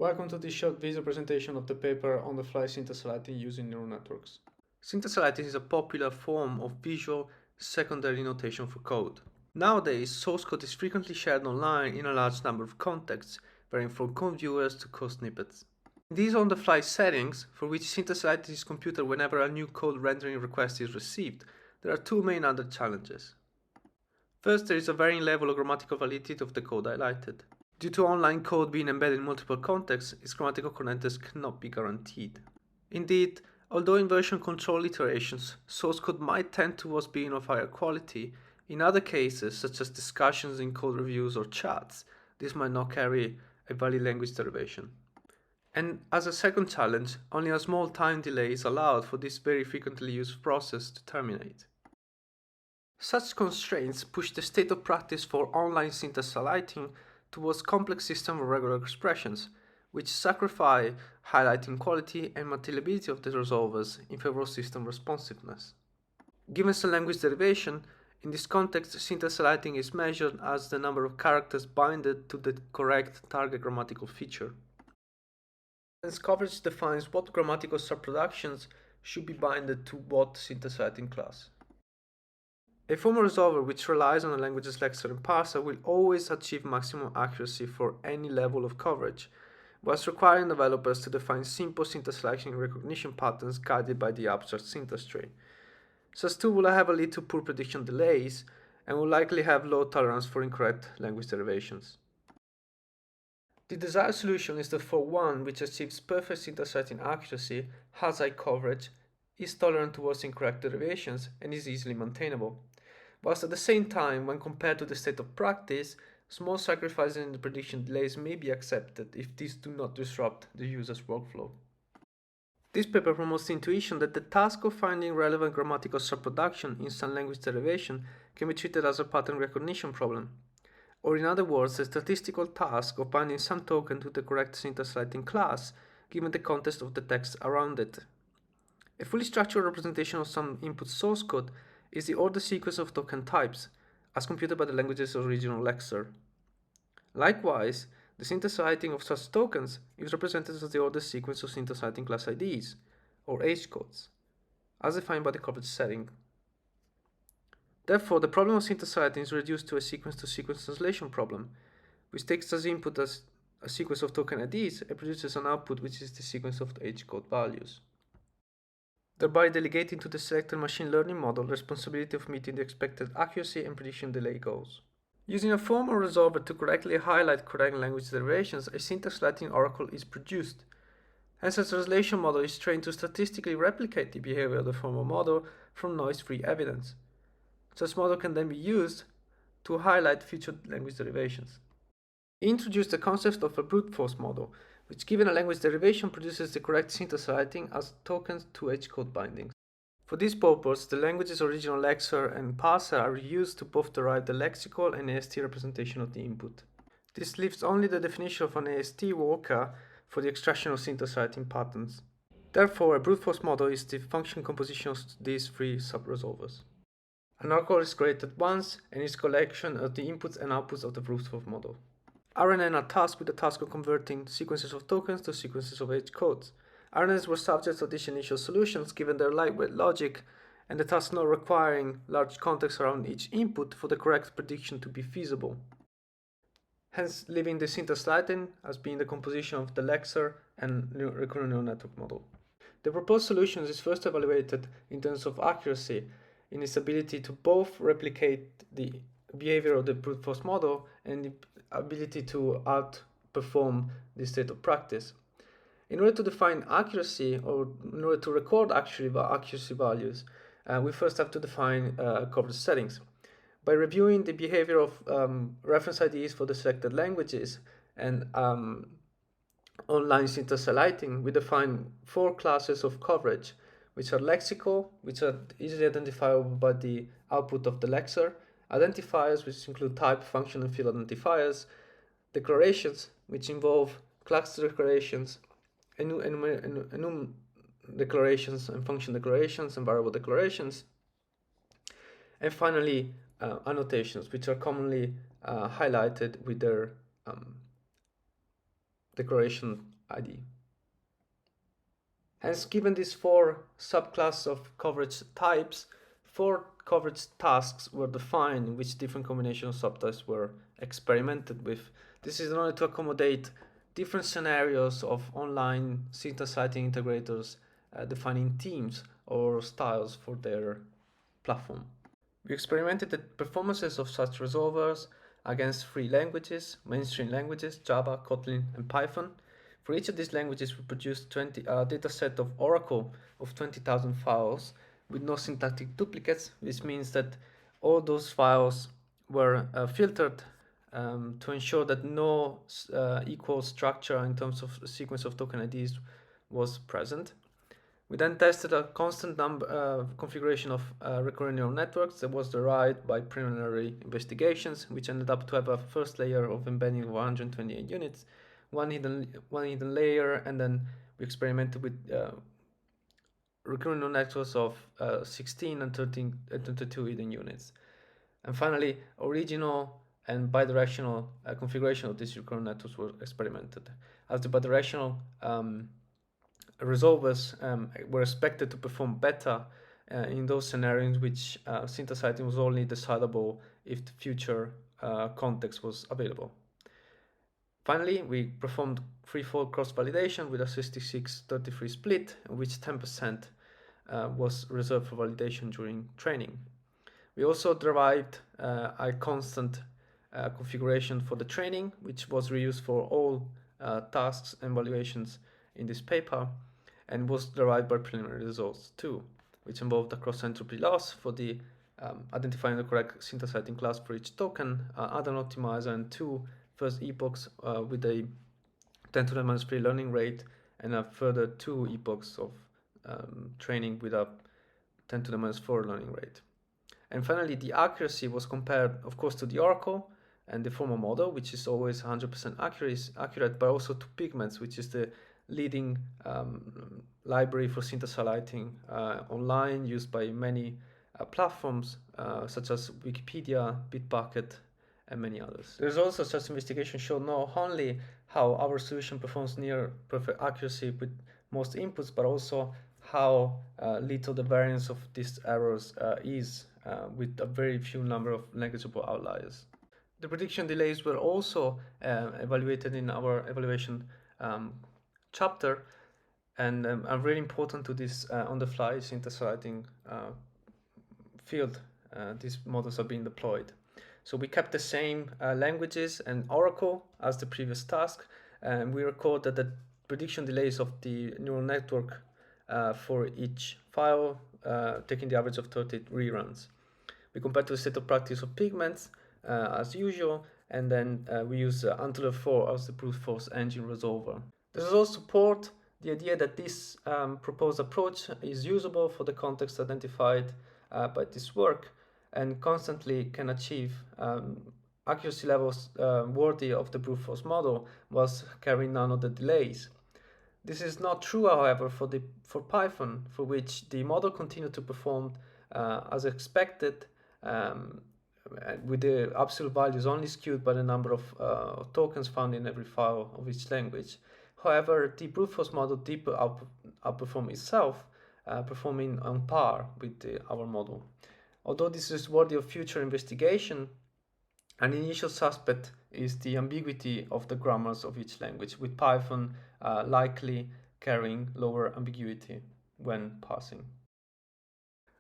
Welcome to this short video presentation of the paper on the fly syntax highlighting using neural networks. Syntax highlighting is a popular form of visual secondary notation for code. Nowadays, source code is frequently shared online in a large number of contexts, varying from code viewers to code snippets. In these on-the-fly settings, for which syntax highlighting is computed whenever a new code rendering request is received, there are two main other challenges. First, there is a varying level of grammatical validity of the code highlighted. Due to online code being embedded in multiple contexts, its grammatical correctness cannot be guaranteed. Indeed, although in version control iterations, source code might tend towards being of higher quality, in other cases, such as discussions in code reviews or chats, this might not carry a valid language derivation. And as a second challenge, only a small time delay is allowed for this very frequently used process to terminate. Such constraints push the state of practice for online syntax highlighting towards complex systems of regular expressions, which sacrifice highlighting quality and maintainability of the resolvers in favor of system responsiveness. Given some language derivation, in this context, syntax highlighting is measured as the number of characters binded to the correct target grammatical feature. Hence, coverage defines what grammatical subproductions should be binded to what syntax highlighting class. A formal resolver which relies on a language's lexer and parser will always achieve maximum accuracy for any level of coverage, whilst requiring developers to define simple syntax selection and recognition patterns guided by the abstract syntax tree. Such tool will have a lead to poor prediction delays and will likely have low tolerance for incorrect language derivations. The desired solution is therefore one which achieves perfect syntax writing accuracy, has high coverage, is tolerant towards incorrect derivations, and is easily maintainable. Whilst at the same time, when compared to the state of practice, small sacrifices in the prediction delays may be accepted if these do not disrupt the user's workflow. This paper promotes the intuition that the task of finding relevant grammatical subproduction in some language derivation can be treated as a pattern recognition problem, or in other words, the statistical task of binding some token to the correct syntax highlighting class given the context of the text around it. A fully structured representation of some input source code is the order sequence of token types, as computed by the language's original lexer. Likewise, the syntax highlighting of such tokens is represented as the order sequence of syntax highlighting class IDs, or H codes, as defined by the coverage setting. Therefore, the problem of syntax highlighting is reduced to a sequence-to-sequence translation problem, which takes as input as a sequence of token IDs and produces an output which is the sequence of the H code values, thereby delegating to the selected machine learning model the responsibility of meeting the expected accuracy and prediction delay goals. Using a formal resolver to correctly highlight correct language derivations, a syntax highlighting oracle is produced. Hence, a translation model is trained to statistically replicate the behavior of the formal model from noise-free evidence. Such model can then be used to highlight future language derivations. He introduced the concept of a brute force model, which given a language derivation produces the correct syntax highlighting as tokens to H code bindings. For this purpose, the language's original lexer and parser are used to both derive the lexical and AST representation of the input. This leaves only the definition of an AST worker for the extraction of syntax highlighting patterns. Therefore, a brute force model is the function composition of these three subresolvers. An oracle is created once and is collection of the inputs and outputs of the brute force model. RNN are tasked with the task of converting sequences of tokens to sequences of H codes. RNNs were subjects of these initial solutions given their lightweight logic and the task not requiring large context around each input for the correct prediction to be feasible. Hence, leaving the syntax highlighting as being the composition of the lexer and recurrent neural network model. The proposed solution is first evaluated in terms of accuracy in its ability to both replicate the behavior of the brute force model and the ability to outperform the state of practice. In order to define accuracy, or in order to record accuracy values, we first have to define coverage settings. By reviewing the behavior of reference IDs for the selected languages and online syntax highlighting, we define 4 classes of coverage, which are lexical, which are easily identifiable by the output of the lexer, identifiers, which include type, function, and field identifiers, declarations, which involve class declarations, enum declarations, and function declarations, and variable declarations, and finally annotations, which are commonly highlighted with their declaration ID. Hence, given these four subclasses of coverage types, four coverage tasks were defined in which different combinations of subtypes were experimented with. This is in order to accommodate different scenarios of online syntax citing integrators defining themes or styles for their platform. We experimented the performances of such resolvers against three languages, mainstream languages, Java, Kotlin, and Python. For each of these languages, we produced a dataset of Oracle of 20,000 files with no syntactic duplicates, which means that all those files were filtered to ensure that no equal structure in terms of sequence of token IDs was present. We then tested a constant configuration of recurrent neural networks that was derived by preliminary investigations, which ended up to have a first layer of embedding of 128 units, one hidden layer, and then we experimented with recurrent neural networks of 16 and 13 and 22 hidden units. And finally, original and bidirectional configuration of these recurrent networks were experimented. As the bidirectional resolvers were expected to perform better in those scenarios in which syntax citing was only decidable if the future context was available. Finally, we performed threefold cross-validation with a 66-33 split, in which 10% was reserved for validation during training. We also derived a constant configuration for the training, which was reused for all tasks and evaluations in this paper, and was derived by preliminary results too, which involved a cross-entropy loss for the identifying the correct syntax citing class for each token, add-on optimizer, and two first epochs with a 10 to the minus 3 learning rate, and a further 2 epochs of training with a 10 to the minus 4 learning rate. And finally, the accuracy was compared, of course, to the Oracle and the formal model, which is always 100% accurate, but also to Pigments, which is the leading library for syntax highlighting online, used by many platforms such as Wikipedia, Bitbucket, and many others. The results of such investigation show not only how our solution performs near perfect accuracy with most inputs, but also how little the variance of these errors is with a very few number of negligible outliers. The prediction delays were also evaluated in our evaluation chapter, and are very important to this on-the-fly syntax writing field. These models are being deployed. So we kept the same languages and Oracle as the previous task, and we record that the prediction delays of the neural network for each file, taking the average of 30 reruns. We compared to the state of practice of Pigments as usual, and then we use Antelope 4 as the brute force engine resolver. The results support the idea that this proposed approach is usable for the context identified by this work, and constantly can achieve accuracy levels worthy of the brute force model whilst carrying none of the delays. This is not true, however, for Python, for which the model continued to perform as expected, with the absolute values only skewed by the number of tokens found in every file of each language. However, the brute force model did outperform itself, performing on par with our model. Although this is worthy of future investigation, an initial suspect is the ambiguity of the grammars of each language, with Python likely carrying lower ambiguity when parsing.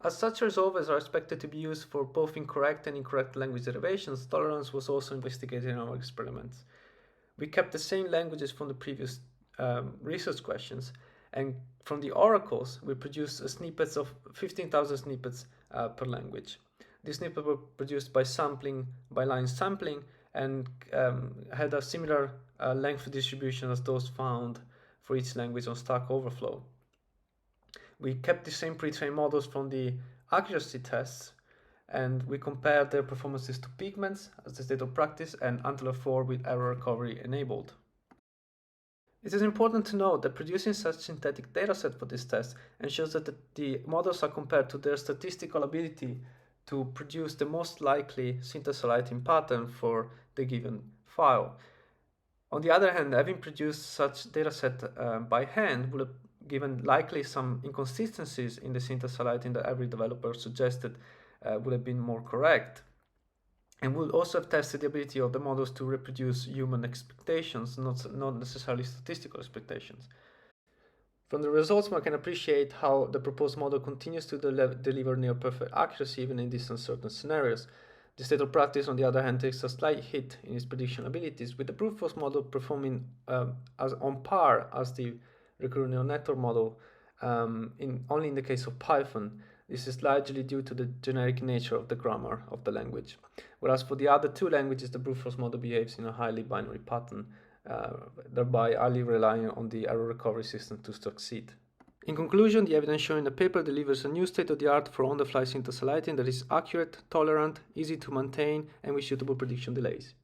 As such resolvers are expected to be used for both incorrect and incorrect language derivations, tolerance was also investigated in our experiments. We kept the same languages from the previous research questions, and from the oracles, we produced snippets of 15,000 snippets per language. These snippets were produced by line sampling, and had a similar length distribution as those found for each language on Stack Overflow. We kept the same pre-trained models from the accuracy tests, and we compared their performances to Pigments as the state of practice and Antelope 4 with error recovery enabled. It is important to note that producing such synthetic dataset for this test ensures that the models are compared to their statistical ability to produce the most likely syntax highlighting pattern for the given file. On the other hand, having produced such dataset by hand would have given likely some inconsistencies in the syntax highlighting that every developer suggested would have been more correct, and would also have tested the ability of the models to reproduce human expectations, not necessarily statistical expectations. From the results, one can appreciate how the proposed model continues to deliver near-perfect accuracy even in these uncertain scenarios. The state of practice, on the other hand, takes a slight hit in its prediction abilities, with the brute force model performing as on par as the recurrent neural network model, only in the case of Python. This is largely due to the generic nature of the grammar of the language. Whereas for the other two languages, the brute force model behaves in a highly binary pattern, thereby highly relying on the error recovery system to succeed. In conclusion, the evidence shown in the paper delivers a new state-of-the-art for on-the-fly syntax highlighting that is accurate, tolerant, easy to maintain, and with suitable prediction delays.